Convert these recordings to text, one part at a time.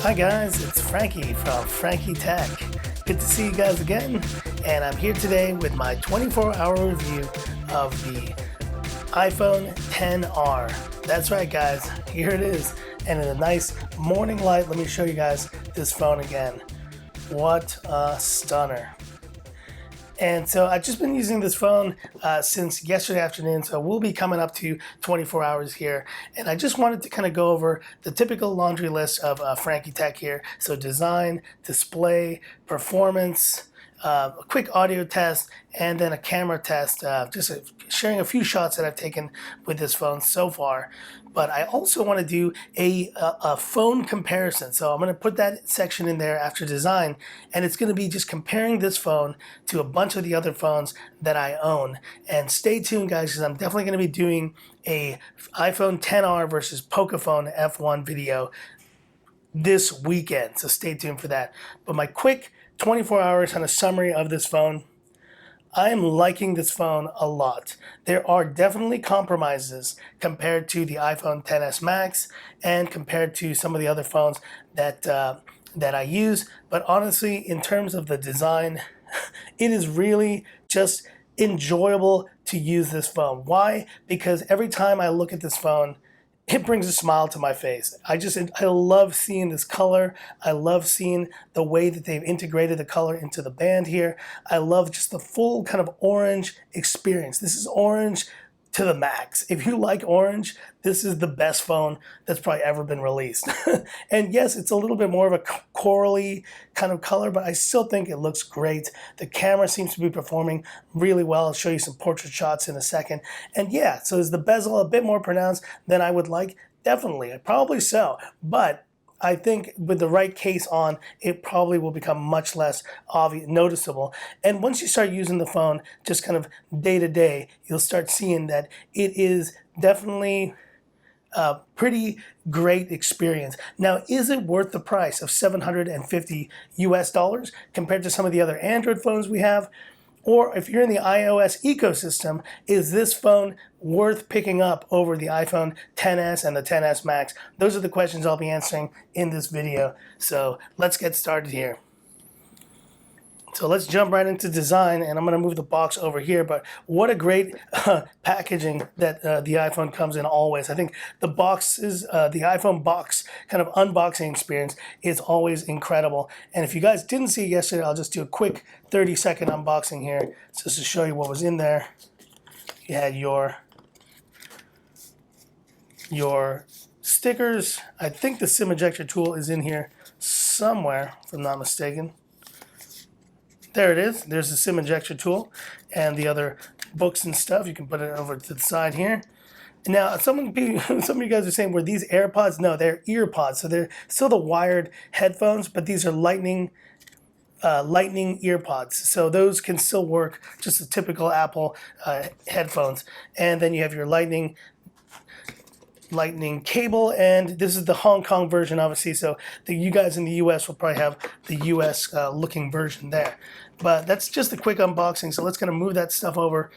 Hi guys, it's Frankie from Frankie Tech. Good to see you guys again, and I'm here today with my 24-hour review of the iPhone XR. That's right guys, here it is, and in a nice morning light, let me show you guys this phone again. What a stunner. And so I've just been using this phone since yesterday afternoon, so we'll be coming up to 24 hours here. And I just wanted to kind of go over the typical laundry list of Frankie Tech here. So design, display, performance, a quick audio test, and then a camera test, sharing a few shots that I've taken with this phone so far. But I also want to do a phone comparison. So I'm going to put that section in there after design, and it's going to be just comparing this phone to a bunch of the other phones that I own. And stay tuned, guys, because I'm definitely going to be doing a iPhone XR versus Pocophone F1 video this weekend. So stay tuned for that. But my quick 24 hours on a summary of this phone. I am liking this phone a lot. There are definitely compromises compared to the iPhone XS Max and compared to some of the other phones that I use. But honestly, in terms of the design, it is really just enjoyable to use this phone. Why? Because every time I look at this phone, it brings a smile to my face. I love seeing this color. I love seeing the way that they've integrated the color into the band here. I love just the full kind of orange experience. This is orange to the max. If you like orange, this is the best phone that's probably ever been released. And yes, it's a little bit more of a corally kind of color, but I still think it looks great. The camera seems to be performing really well. I'll show you some portrait shots in a second. And yeah, so is the bezel a bit more pronounced than I would like? Definitely, probably so. But I think with the right case on, it probably will become much less obvious, noticeable. And once you start using the phone just kind of day to day, you'll start seeing that it is definitely a pretty great experience. Now, is it worth the price of $750 US compared to some of the other Android phones we have? Or if you're in the iOS ecosystem, is this phone worth picking up over the iPhone XS and the XS Max? Those are the questions I'll be answering in this video. So let's get started here. So let's jump right into design, and I'm going to move the box over here. But what a great packaging that the iPhone comes in always. I think the iPhone box kind of unboxing experience is always incredible. And if you guys didn't see it yesterday, I'll just do a quick 30-second unboxing here just to show you what was in there. You had your stickers. I think the SIM ejector tool is in here somewhere, if I'm not mistaken. There it is. There's the SIM ejector tool and the other books and stuff. You can put it over to the side here. Now, some of you guys are saying, were these AirPods? No, they're earpods. So they're still the wired headphones, but these are lightning earpods. So those can still work, just the typical Apple headphones. And then you have your lightning cable, and this is the Hong Kong version, obviously, so you guys in the US will probably have the US looking version there. But that's just a quick unboxing, so let's kind of move that stuff over.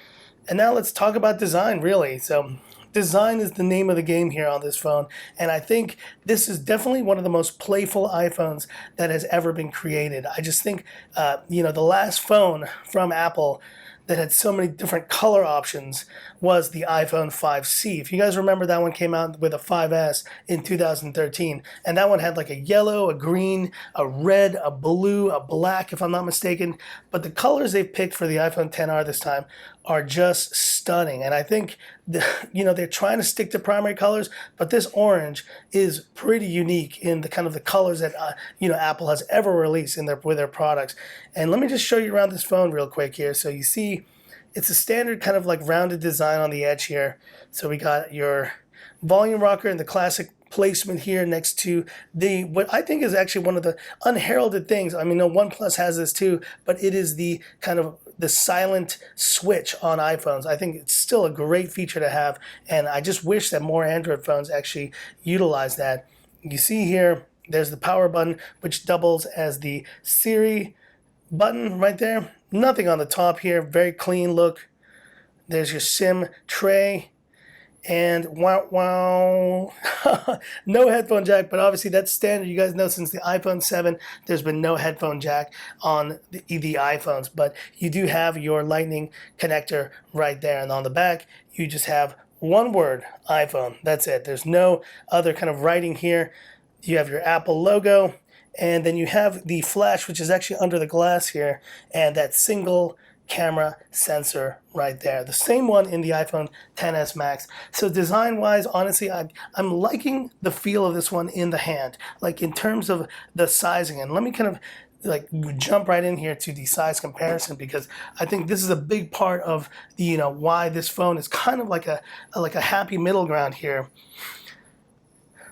And now let's talk about design, really. So design is the name of the game here on this phone, and I think this is definitely one of the most playful iPhones that has ever been created. I just think, the last phone from Apple that had so many different color options was the iPhone 5C. If you guys remember, that one came out with a 5S in 2013, and that one had like a yellow, a green, a red, a blue, a black, if I'm not mistaken. But the colors they've picked for the iPhone XR this time are just stunning, and I think they're trying to stick to primary colors, but this orange is pretty unique in the kind of the colors that Apple has ever released with their products. And let me just show you around this phone real quick here. So you see, it's a standard kind of like rounded design on the edge here. So we got your volume rocker and the classic placement here next to what I think is actually one of the unheralded things. I mean, no, OnePlus has this too, but it is the kind of the silent switch on iPhones. I think it's still a great feature to have, and I just wish that more Android phones actually utilize that. You see here, there's the power button, which doubles as the Siri button right there. Nothing on the top here, very clean look. There's your SIM tray. And wow, wow, no headphone jack, but obviously that's standard. You guys know since the iPhone 7, there's been no headphone jack on the iPhones, but you do have your lightning connector right there. And on the back, you just have one word, iPhone. That's it. There's no other kind of writing here. You have your Apple logo, and then you have the flash, which is actually under the glass here, and that single camera sensor right there. The same one in the iPhone XS Max. So design-wise, honestly, I'm liking the feel of this one in the hand, like in terms of the sizing. And let me kind of like jump right in here to the size comparison, because I think this is a big part of the, why this phone is kind of like a happy middle ground here.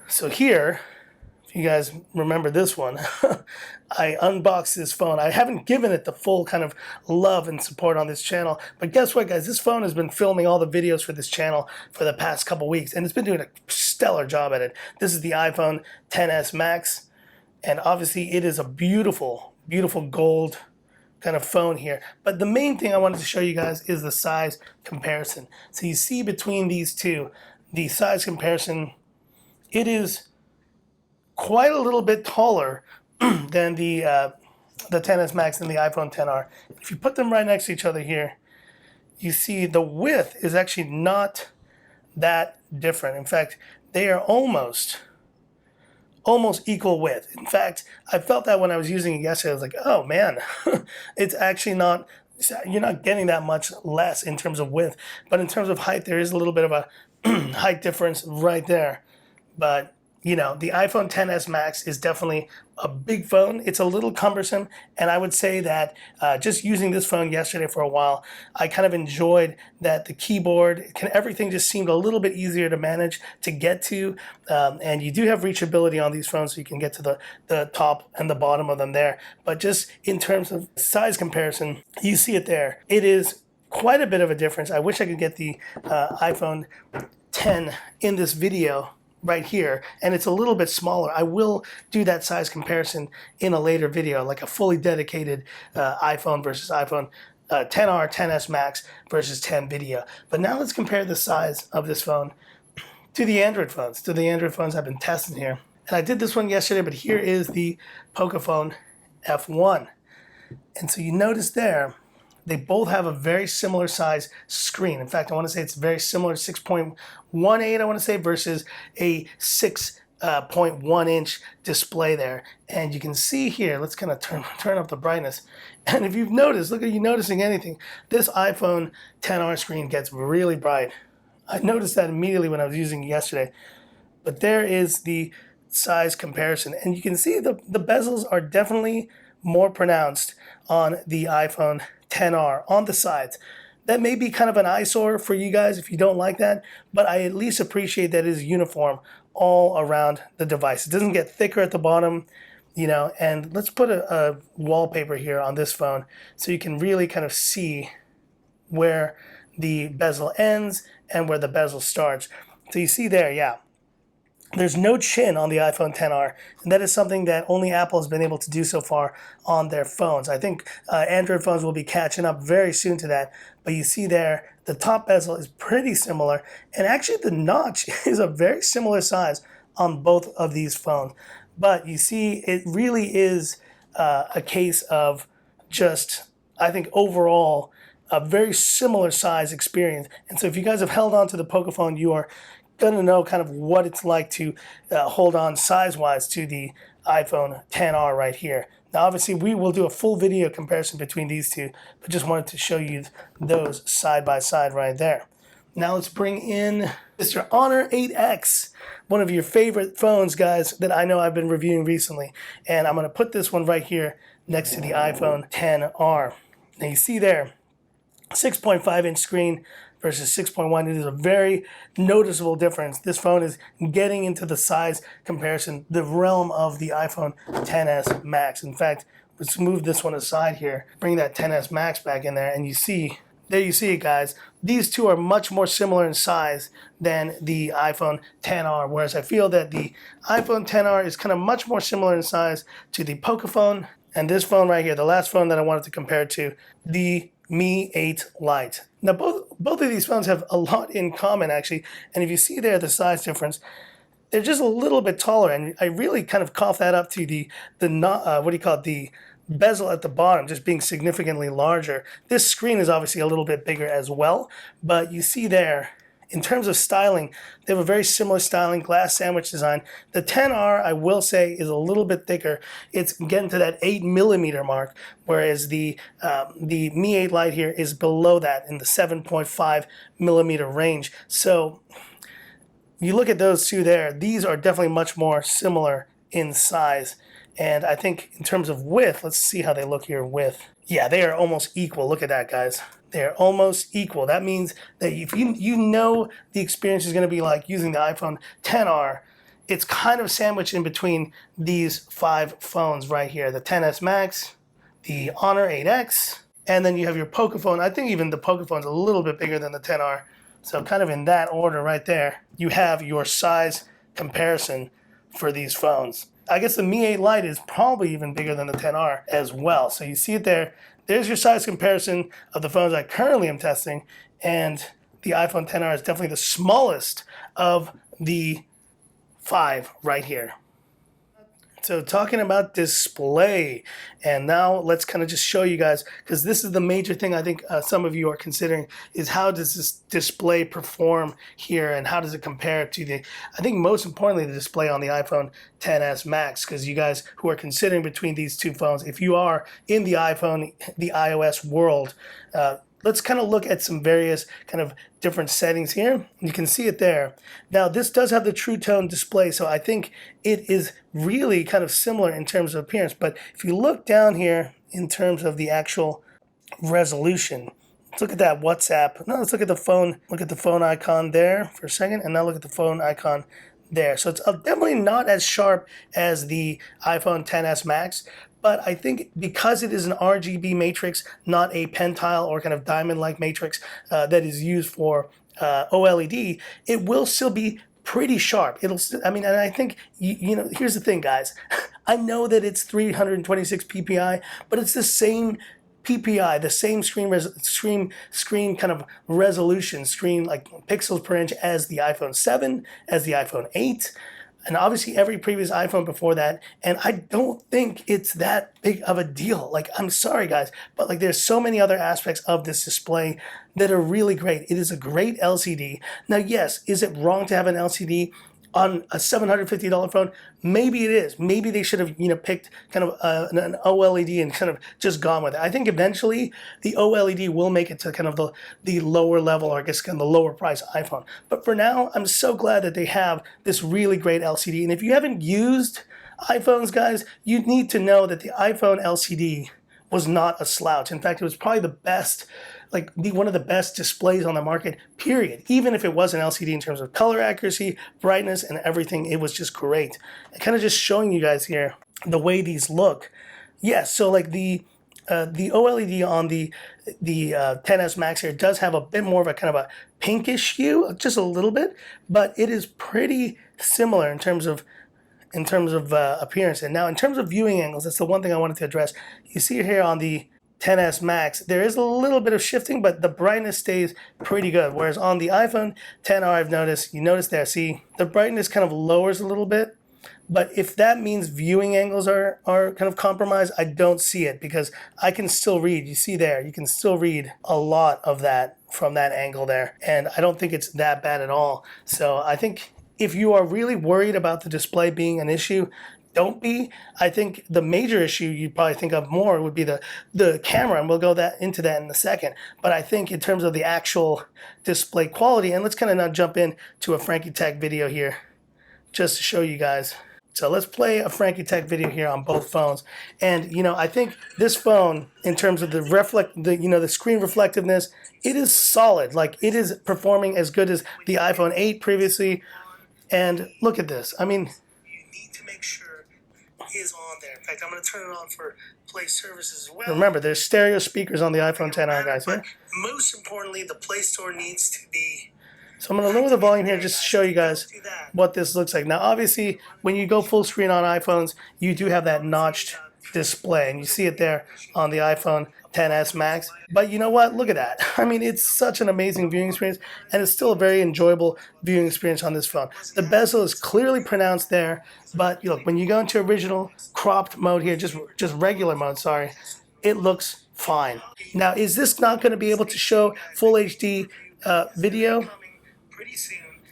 So here, you guys remember this one, I unboxed this phone. I haven't given it the full kind of love and support on this channel, but guess what, guys? This phone has been filming all the videos for this channel for the past couple weeks, and it's been doing a stellar job at it. This is the iPhone XS Max, and obviously it is a beautiful, beautiful gold kind of phone here. But the main thing I wanted to show you guys is the size comparison. So you see between these two, the size comparison, it is quite a little bit taller than the XS Max and the iPhone XR. If you put them right next to each other here, you see the width is actually not that different. In fact, they are almost equal width. In fact, I felt that when I was using it yesterday. I was like, oh man, it's actually not, you're not getting that much less in terms of width. But in terms of height, there is a little bit of a height difference right there. But the iPhone XS Max is definitely a big phone. It's a little cumbersome, and I would say that just using this phone yesterday for a while, I kind of enjoyed that the keyboard, everything just seemed a little bit easier to manage, to get to, and you do have reachability on these phones, so you can get to the top and the bottom of them there. But just in terms of size comparison, you see it there. It is quite a bit of a difference. I wish I could get the iPhone 10 in this video right here, and it's a little bit smaller. I will do that size comparison in a later video, like a fully dedicated iPhone versus iPhone XR, XS Max versus 10 video. But now let's compare the size of this phone to the Android phones, I've been testing here. And I did this one yesterday, but here is the Pocophone F1. And so you notice there, they both have a very similar size screen. In fact, I want to say it's very similar, 6.18, I want to say, versus a 6.1 inch display there. And you can see here, let's kind of turn up the brightness. And if you've noticed, look at you noticing anything, this iPhone XR screen gets really bright. I noticed that immediately when I was using it yesterday. But there is the size comparison. And you can see the bezels are definitely more pronounced on the iPhone XR on the sides. That may be kind of an eyesore for you guys if you don't like that, but I at least appreciate that it is uniform all around the device. It doesn't get thicker at the bottom, and let's put a wallpaper here on this phone so you can really kind of see where the bezel ends and where the bezel starts. So you see there, yeah, there's no chin on the iPhone XR, and that is something that only Apple has been able to do so far on their phones. I think Android phones will be catching up very soon to that, but you see there, the top bezel is pretty similar, and actually the notch is a very similar size on both of these phones. But you see, it really is a case of just, I think overall, a very similar size experience. And so if you guys have held on to the Pocophone, you are going to know kind of what it's like to hold on size-wise to the iPhone XR right here. Now, obviously, we will do a full video comparison between these two, but just wanted to show you those side by side right there. Now let's bring in Mr. Honor 8X, one of your favorite phones, guys, that I know I've been reviewing recently. And I'm going to put this one right here next to the iPhone XR. Now you see there, 6.5 inch screen versus 6.1. It is a very noticeable difference. This phone is getting into the size comparison, the realm of the iPhone XS Max. In fact, let's move this one aside here, bring that XS Max back in there, and you see, there you see it, guys. These two are much more similar in size than the iPhone XR, whereas I feel that the iPhone XR is kind of much more similar in size to the Pocophone. And this phone right here, the last phone that I wanted to compare to, the Mi 8 Lite. Now both of these phones have a lot in common actually, and if you see there the size difference, they're just a little bit taller, and I really kind of cough that up to the what do you call it, the bezel at the bottom just being significantly larger. This screen is obviously a little bit bigger as well, but you see there, in terms of styling, they have a very similar styling, glass sandwich design. The 10R, I will say, is a little bit thicker. It's getting to that 8mm mark, whereas the Mi 8 Lite here is below that in the 7.5mm range. So you look at those two there, these are definitely much more similar in size. And I think in terms of width, let's see how they look here with. Yeah, they are almost equal. Look at that, guys. They're almost equal. That means that if you know the experience is going to be like using the iPhone 10R, it's kind of sandwiched in between these 5 phones right here. The 10s Max, the Honor 8X, and then you have your Pocophone. I think even the Pocophone's a little bit bigger than the 10R. So kind of in that order right there, you have your size comparison for these phones. I guess the Mi 8 Lite is probably even bigger than the 10R as well. So you see it there. There's your size comparison of the phones I currently am testing, and the iPhone 10R is definitely the smallest of the 5 right here. So talking about display, and now let's kind of just show you guys, because this is the major thing I think some of you are considering, is how does this display perform here, and how does it compare to the, I think most importantly, the display on the iPhone XS Max, because you guys who are considering between these two phones, if you are in the iOS world, let's kind of look at some various kind of different settings here. You can see it there. Now this does have the True Tone display, so I think it is really kind of similar in terms of appearance. But if you look down here in terms of the actual resolution, let's look at that WhatsApp. No, let's look at the phone. Look at the phone icon there for a second, and now look at the phone icon there. So it's definitely not as sharp as the iPhone XS Max, but I think because it is an RGB matrix, not a pentile or kind of diamond-like matrix that is used for OLED, it will still be pretty sharp. It'll still, I mean, and I think, you know, here's the thing, guys. I know that it's 326 ppi, but it's the same PPI, the same screen kind of resolution, screen like pixels per inch as the iPhone 7, as the iPhone 8, and obviously every previous iPhone before that. And I don't think it's that big of a deal. Like, I'm sorry guys, but like there's so many other aspects of this display that are really great. It is a great LCD. Now, yes, is it wrong to have an LCD on a $750 phone? Maybe it is. Maybe they should have, you know, picked kind of an OLED and kind of just gone with it. I think eventually the OLED will make it to kind of the lower level, or I guess kind of the lower price iPhone. But for now, I'm so glad that they have this really great LCD. And if you haven't used iPhones, guys, you need to know that the iPhone LCD was not a slouch. In fact, it was probably the best, like one of the best displays on the market, period. Even if it was an LCD in terms of color accuracy, brightness, and everything, it was just great. And kind of just showing you guys here the way these look. Yes, so like the OLED on the XS Max here does have a bit more of a kind of a pinkish hue, just a little bit, but it is pretty similar in terms of appearance. And now in terms of viewing angles, that's the one thing I wanted to address. You see it here on the XS Max, there is a little bit of shifting, but the brightness stays pretty good. Whereas on the iPhone XR, I've noticed, you notice there, see, the brightness kind of lowers a little bit. But if that means viewing angles are kind of compromised, I don't see it, because I can still read. You see there, you can still read a lot of that from that angle there. And I don't think it's that bad at all. So I think if you are really worried about the display being an issue, don't be. I think the major issue you'd probably think of more would be the camera, and we'll go into that in a second. But I think in terms of the actual display quality, and let's kind of now jump into a Frankie Tech video here just to show you guys. So let's play a Frankie Tech video here on both phones. And you know, I think this phone, in terms of the screen reflectiveness, it is solid. Like, it is performing as good as the iPhone 8 previously. And look at this. I mean, you need to make sure is on there. In fact, I'm going to turn it on for Play services as well. Remember, there's stereo speakers on the iPhone XR, guys. But most importantly, the Play Store needs to be. So I'm going to lower the volume here just to show you guys what this looks like. Now, obviously, when you go full screen on iPhones, you do have that notched display, and you see it there on the iPhone XS Max. But you know what? Look at that. I mean, it's such an amazing viewing experience, and it's still a very enjoyable viewing experience on this phone. The bezel is clearly pronounced there, but look, when you go into original cropped mode here, just regular mode, sorry, it looks fine. Now, is this not going to be able to show full HD video?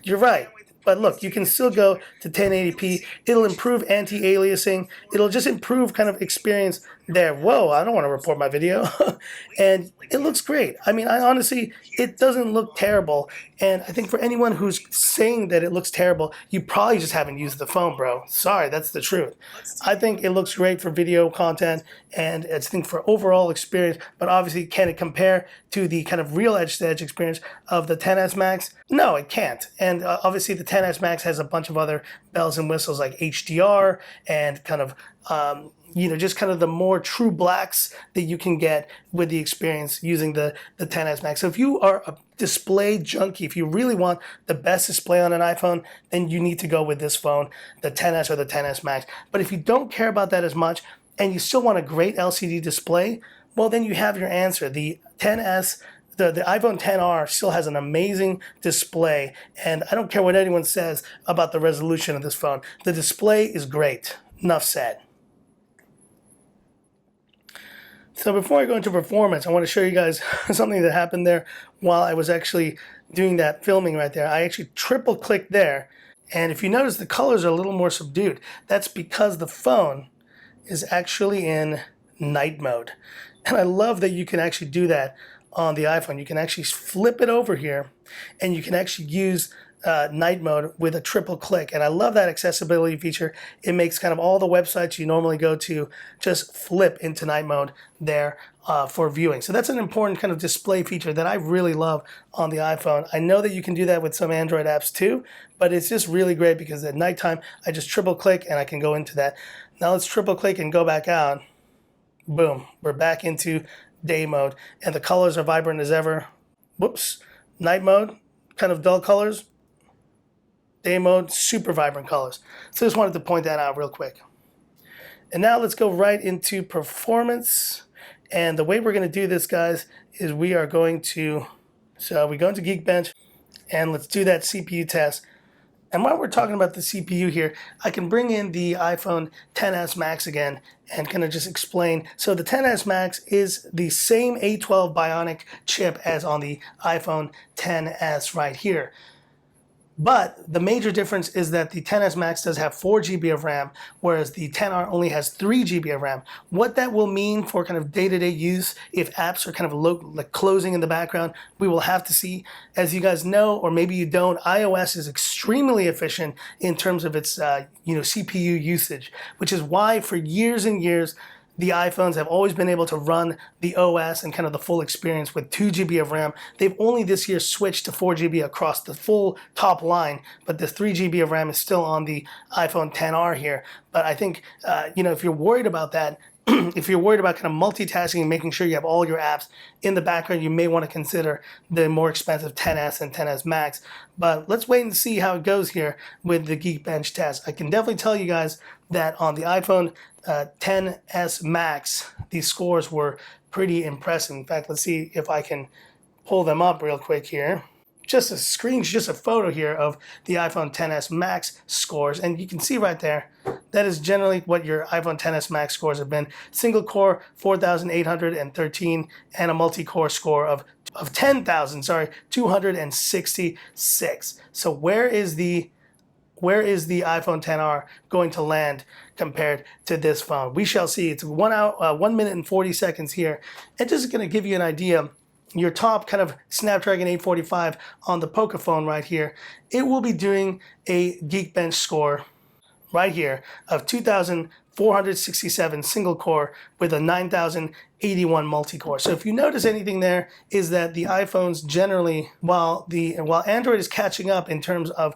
You're right. But look, you can still go to 1080p. It'll improve anti-aliasing. It'll just improve kind of experience there. Whoa, I don't want to report my video. And it looks great. I mean, I honestly, it doesn't look terrible. And I think for anyone who's saying that it looks terrible, you probably just haven't used the phone, bro. Sorry, that's the truth. I think it looks great for video content, and I think for overall experience. But obviously, can it compare to the kind of real edge-to-edge experience of the XS Max? No, it can't. And obviously, the XS Max has a bunch of other bells and whistles like HDR and kind of just kind of the more true blacks that you can get with the experience using the XS Max. So if you are a display junkie, if you really want the best display on an iPhone, then you need to go with this phone, the XS or the XS Max. But if you don't care about that as much and you still want a great LCD display, well, then you have your answer. The XS, the iPhone XR still has an amazing display, and I don't care what anyone says about the resolution of this phone. The display is great. Enough said. So before I go into performance, I want to show you guys something that happened there while I was actually doing that filming right there. I actually triple clicked there, and if you notice, the colors are a little more subdued. That's because the phone is actually in night mode. And I love that you can actually do that on the iPhone. You can actually flip it over here, and you can actually use night mode with a triple click. And I love that accessibility feature. It makes kind of all the websites you normally go to just flip into night mode there for viewing. So that's an important kind of display feature that I really love on the iPhone. I know that you can do that with some Android apps too, but it's just really great because at nighttime I just triple click and I can go into that. Now let's triple click and go back out. Boom, we're back into day mode, and the colors are vibrant as ever. Whoops, night mode, kind of dull colors. Day mode, super vibrant colors. So just wanted to point that out real quick. And now let's go right into performance. And the way we're going to do this, guys, is we are going to, so we go into Geekbench, and let's do that CPU test. And while we're talking about the CPU here, I can bring in the iPhone XS Max again and kind of just explain. So the XS Max is the same A12 Bionic chip as on the iPhone XS right here. But the major difference is that the XS Max does have 4 GB of RAM, whereas the XR only has 3 GB of RAM. What that will mean for kind of day-to-day use, if apps are kind of closing in the background, we will have to see. As you guys know, or maybe you don't, iOS is extremely efficient in terms of its CPU usage, which is why for years and years, the iPhones have always been able to run the OS and kind of the full experience with 2 GB of RAM. They've only this year switched to 4 GB across the full top line, but the 3 GB of RAM is still on the iPhone XR here. But I think, if you're worried about that, if you're worried about kind of multitasking and making sure you have all your apps in the background, you may want to consider the more expensive XS and XS Max. But let's wait and see how it goes here with the Geekbench test. I can definitely tell you guys that on the iPhone XS Max, these scores were pretty impressive. In fact, let's see if I can pull them up real quick here. Just a photo here of the iPhone XS Max scores, and you can see right there, that is generally what your iPhone XS Max scores have been. Single core 4,813 and a multi-core score of 266. So where is the iPhone XR going to land compared to this phone? We shall see. It's 1 minute and 40 seconds here, and just going to give you an idea. Your top kind of Snapdragon 845 on the Pocophone right here, it will be doing a Geekbench score right here of 2,467 single core with a 9,081 multi-core. So if you notice anything there, is that the iPhones generally, while Android is catching up in terms of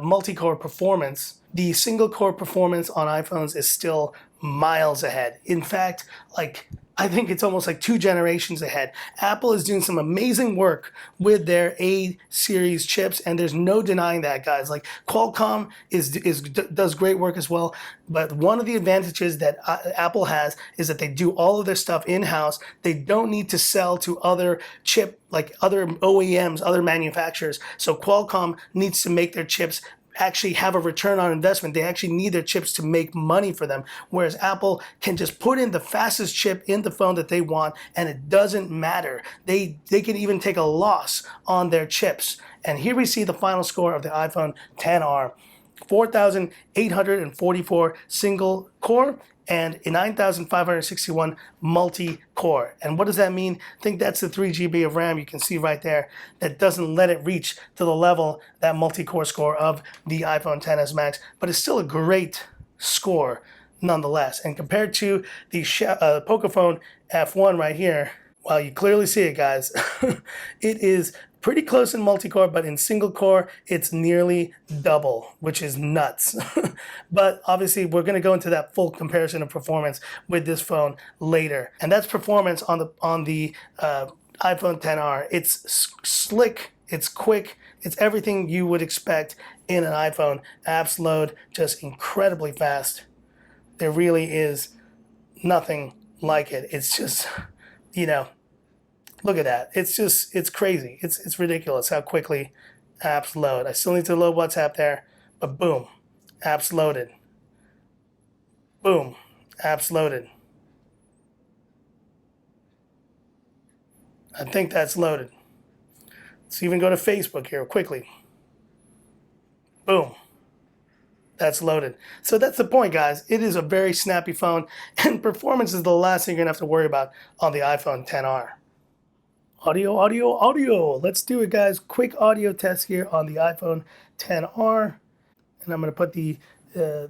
multi-core performance, the single core performance on iPhones is still miles ahead. In fact, like I think it's almost like 2 generations ahead. Apple is doing some amazing work with their A series chips, and there's no denying that, guys. Like Qualcomm does great work as well. But one of the advantages that Apple has is that they do all of their stuff in house. They don't need to sell to other other OEMs, other manufacturers. So Qualcomm needs to make their chips actually have a return on investment. They actually need their chips to make money for them. Whereas Apple can just put in the fastest chip in the phone that they want, and it doesn't matter. They can even take a loss on their chips. And here we see the final score of the iPhone XR. 4,844 single core and a 9,561 multi-core. And what does that mean? I think that's the 3 GB of RAM you can see right there that doesn't let it reach to the level, that multi-core score of the iPhone XS Max, but it's still a great score nonetheless. And compared to the Pocophone F1 right here, well, you clearly see it, guys. It is pretty close in multi-core, but in single core, it's nearly double, which is nuts. But obviously, we're going to go into that full comparison of performance with this phone later. And that's performance on the iPhone XR. It's slick, it's quick, it's everything you would expect in an iPhone. Apps load just incredibly fast. There really is nothing like it. It's just, look at that. It's crazy. It's ridiculous how quickly apps load. I still need to load WhatsApp there, but boom, apps loaded. Boom, apps loaded. I think that's loaded. Let's even go to Facebook here quickly. Boom. That's loaded. So that's the point, guys. It is a very snappy phone, and performance is the last thing you're going to have to worry about on the iPhone XR. Audio, audio, audio. Let's do it, guys. Quick audio test here on the iPhone XR. And I'm going to put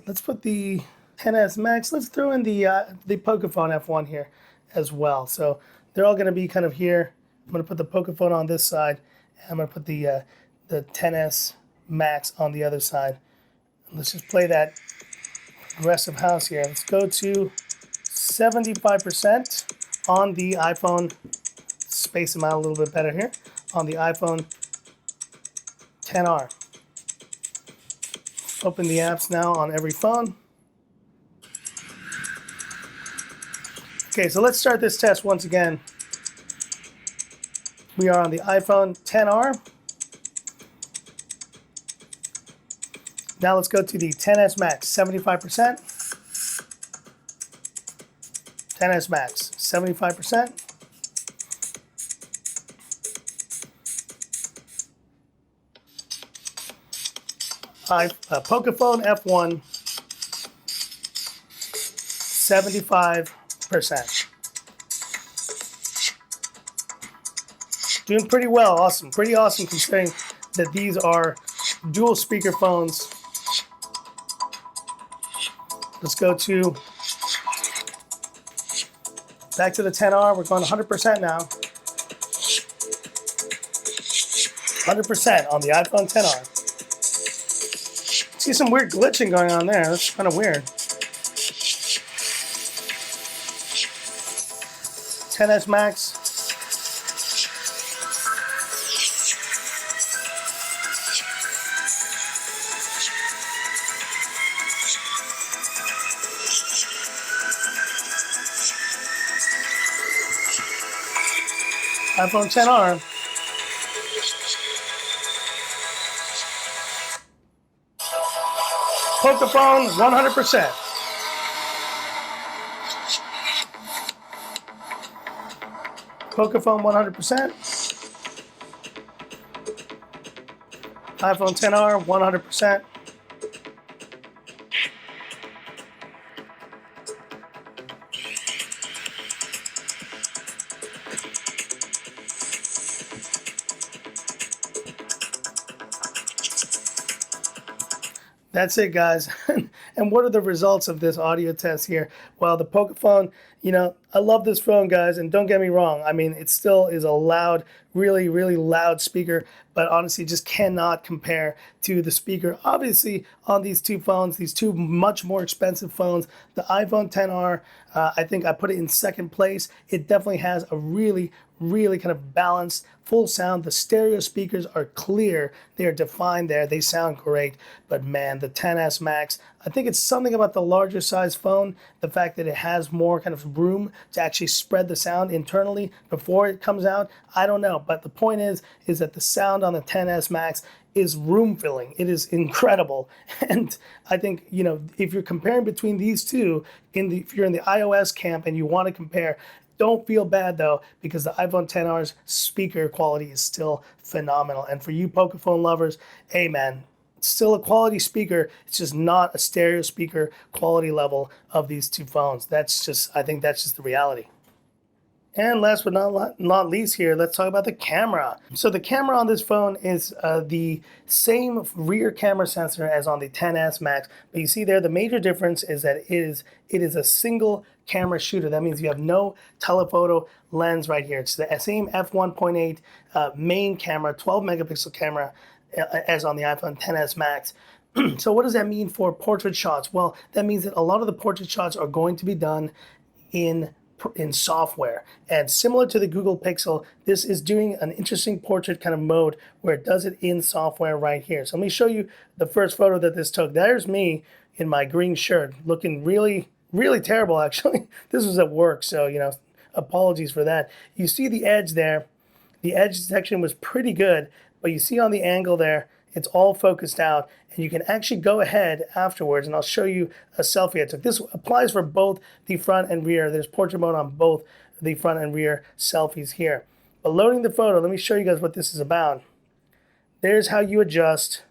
let's put the XS Max. Let's throw in the Pocophone F1 here as well. So they're all going to be kind of here. I'm going to put the Pocophone on this side. And I'm going to put the XS Max on the other side. Let's just play that aggressive house here. Let's go to 75% on the iPhone. Space them out a little bit better here on the iPhone XR. Open the apps now on every phone. Okay, so let's start this test once again. We are on the iPhone XR. Now let's go to the XS Max, 75%. XS Max, 75%. Pocophone F1, 75%. Doing pretty well, awesome. Pretty awesome considering that these are dual speaker phones. Let's go back to the XR. We're going 100% now. 100% on the iPhone XR. See some weird glitching going on there. That's kind of weird. XS Max. iPhone XR. Pocophone 100%. Pocophone 100%. iPhone XR 100%. That's it, guys. And what are the results of this audio test here? Well, the Pocophone, I love this phone, guys, and don't get me wrong. I mean, it still is a loud, really, really loud speaker, but honestly, just cannot compare to the speaker. Obviously, on these two phones, these two much more expensive phones, the iPhone XR, I think I put it in second place. It definitely has a really, really kind of balanced, full sound. The stereo speakers are clear. They are defined there. They sound great. But man, the XS Max, I think it's something about the larger size phone, the fact that it has more kind of room to actually spread the sound internally before it comes out. I don't know. But the point is that the sound on the XS Max is room filling. It is incredible. And I think, if you're comparing between these two, if you're in the iOS camp and you want to compare, don't feel bad though, because the iPhone XR's speaker quality is still phenomenal. And for you Pocophone lovers, hey man, it's still a quality speaker. It's just not a stereo speaker quality level of these two phones. I think that's just the reality. And last but not least here, let's talk about the camera. So the camera on this phone is the same rear camera sensor as on the XS Max. But you see there, the major difference is that it is a single camera shooter. That means you have no telephoto lens right here. It's the same f1.8 main camera, 12 megapixel camera as on the iPhone XS Max. So what does that mean for portrait shots? Well, that means that a lot of the portrait shots are going to be done in software, and similar to the Google Pixel, this is doing an interesting portrait kind of mode where it does it in software right here. So let me show you the first photo that this took. There's me in my green shirt looking really, really terrible actually. This was at work, so apologies for that. You see the edge there. The edge section was pretty good, but you see on the angle there, it's all focused out, and you can actually go ahead afterwards, and I'll show you a selfie I took. This applies for both the front and rear. There's portrait mode on both the front and rear selfies here. But loading the photo, let me show you guys what this is about. There's how you adjust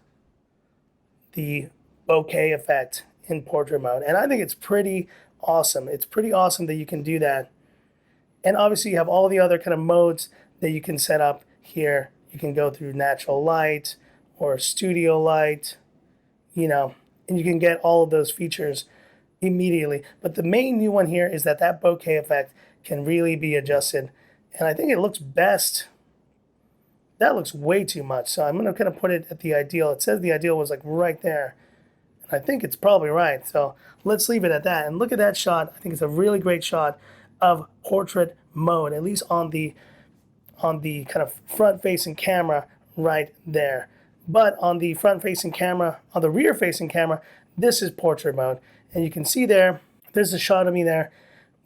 the bokeh effect in portrait mode, and I think it's pretty awesome. It's pretty awesome that you can do that. And obviously you have all the other kind of modes that you can set up here. You can go through natural light or studio light, and you can get all of those features immediately. But the main new one here is that bokeh effect can really be adjusted. And I think it looks best. That looks way too much. So I'm going to kind of put it at the ideal. It says the ideal was like right there. And I think it's probably right. So let's leave it at that. And look at that shot. I think it's a really great shot of portrait mode, at least on the kind of front-facing camera right there. But on the front-facing camera, on the rear-facing camera, this is portrait mode. And you can see there's a shot of me there.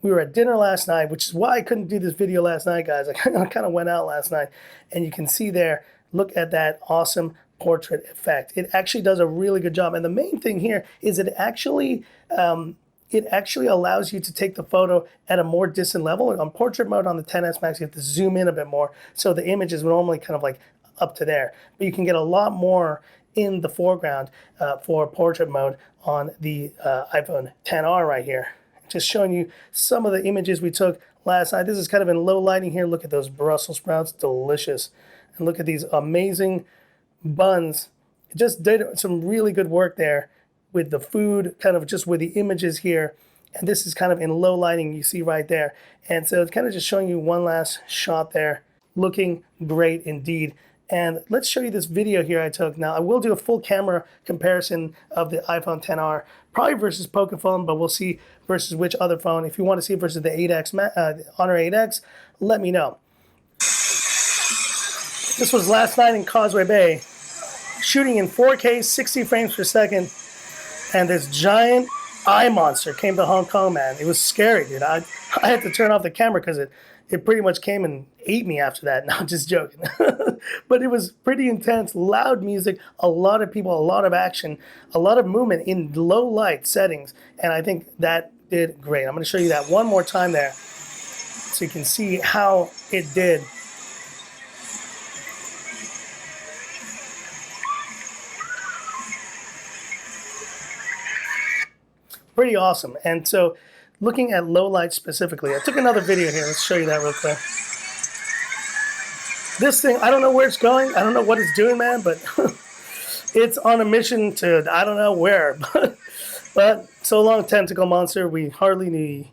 We were at dinner last night, which is why I couldn't do this video last night, guys. I kind of went out last night. And you can see there, look at that awesome portrait effect. It actually does a really good job. And the main thing here is it actually allows you to take the photo at a more distant level. On portrait mode on the XS Max, you have to zoom in a bit more. So the image is normally kind of like up to there. But you can get a lot more in the foreground for portrait mode on the iPhone XR right here. Just showing you some of the images we took last night. This is kind of in low lighting here. Look at those Brussels sprouts, delicious. And look at these amazing buns. It just did some really good work there with the food, kind of just with the images here. And this is kind of in low lighting, you see right there. And so it's kind of just showing you one last shot there. Looking great indeed. And let's show you this video here I took. Now, I will do a full camera comparison of the iPhone XR, probably versus Pocophone, but we'll see versus which other phone. If you want to see it versus the 8X, Honor 8X, let me know. This was last night in Causeway Bay, shooting in 4K, 60 frames per second, and this giant eye monster came to Hong Kong, man. It was scary, dude. I had to turn off the camera because it pretty much came and ate me after that. No, I'm just joking. But it was pretty intense, loud music, a lot of people, a lot of action, a lot of movement in low light settings. And I think that did great. I'm going to show you that one more time there so you can see how it did. Pretty awesome. And so looking at low light specifically, I took another video here. Let's show you that real quick. This thing, I don't know where it's going. I don't know what it's doing, man, but It's on a mission to I don't know where, but so long, tentacle monster. We hardly need.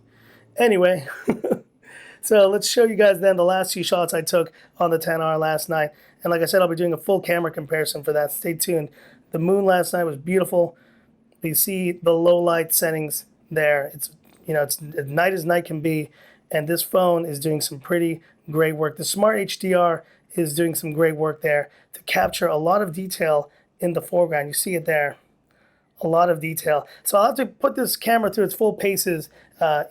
Anyway, so let's show you guys then the last few shots I took on the 10R last night. And like I said, I'll be doing a full camera comparison for that. Stay tuned. The moon last night was beautiful. You see the low light settings there. It's it's as night as night can be, and this phone is doing some pretty great work. The Smart HDR is doing some great work there to capture a lot of detail in the foreground. You see it there, a lot of detail. So I'll have to put this camera through its full paces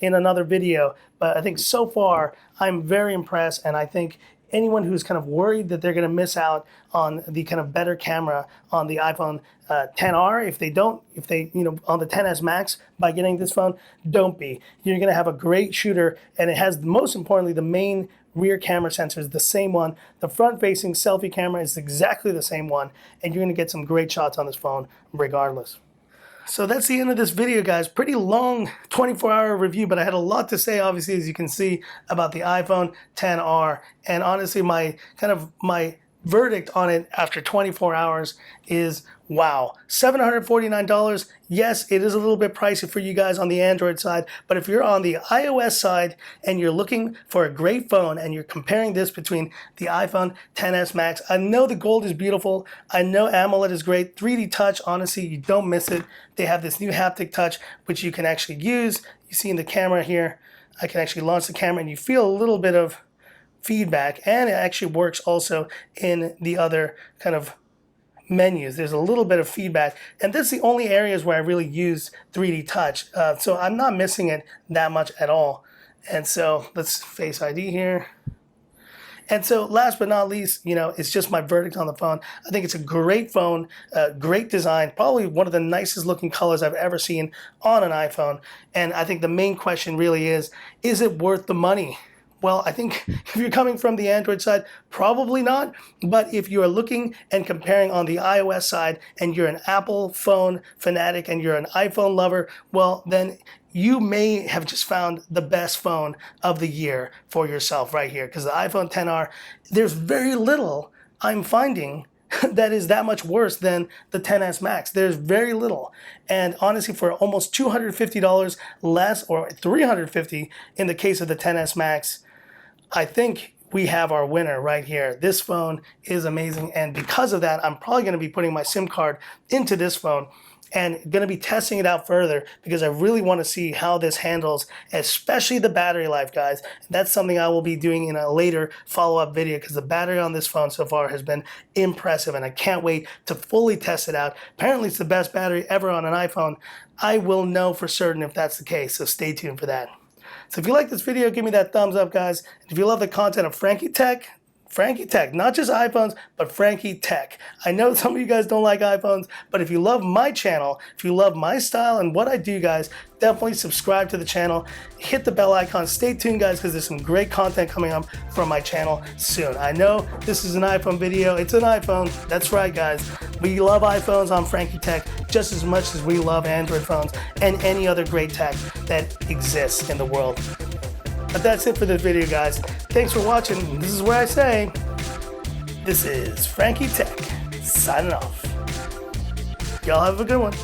in another video, but I think so far I'm very impressed, and I think anyone who's kind of worried that they're going to miss out on the kind of better camera on the iPhone XR, if they on the XS Max by getting this phone, don't be. You're going to have a great shooter, and it has, most importantly, the main rear camera sensor is the same one. The front-facing selfie camera is exactly the same one, and you're going to get some great shots on this phone regardless. So that's the end of this video, guys. Pretty long 24-hour review, but I had a lot to say, obviously, as you can see, about the iPhone XR. And honestly, my verdict on it after 24 hours is wow. $749. Yes, it is a little bit pricey for you guys on the Android side, but if you're on the iOS side and you're looking for a great phone and you're comparing this between the iPhone XS Max, I know the gold is beautiful. I know AMOLED is great. 3D touch, honestly, you don't miss it. They have this new haptic touch, which you can actually use. You see in the camera here, I can actually launch the camera and you feel a little bit of feedback, and it actually works also in the other kind of menus. There's a little bit of feedback, and that's the only areas where I really use 3D touch, so I'm not missing it that much at all. And so let's Face ID here. And so last but not least, it's just my verdict on the phone. I think it's a great phone, great design, probably one of the nicest looking colors I've ever seen on an iPhone. And I think the main question really is it worth the money? Well, I think if you're coming from the Android side, probably not. But if you are looking and comparing on the iOS side and you're an Apple phone fanatic and you're an iPhone lover, well, then you may have just found the best phone of the year for yourself right here. Because the iPhone XR, there's very little I'm finding that is that much worse than the XS Max. There's very little. And honestly, for almost $250 less, or $350 in the case of the XS Max, I think we have our winner right here. This phone is amazing, and because of that, I'm probably going to be putting my SIM card into this phone and going to be testing it out further because I really want to see how this handles, especially the battery life, guys. That's something I will be doing in a later follow-up video because the battery on this phone so far has been impressive, and I can't wait to fully test it out. Apparently, it's the best battery ever on an iPhone. I will know for certain if that's the case, so stay tuned for that. So if you like this video, give me that thumbs up, guys. And if you love the content of Frankie Tech, not just iPhones, but Frankie Tech. I know some of you guys don't like iPhones, but if you love my channel, if you love my style and what I do, guys, definitely subscribe to the channel. Hit the bell icon. Stay tuned, guys, because there's some great content coming up from my channel soon. I know this is an iPhone video. It's an iPhone. That's right, guys. We love iPhones on Frankie Tech just as much as we love Android phones and any other great tech that exists in the world. But that's it for this video, guys. Thanks for watching. This is where I say, this is Frankie Tech signing off. Y'all have a good one.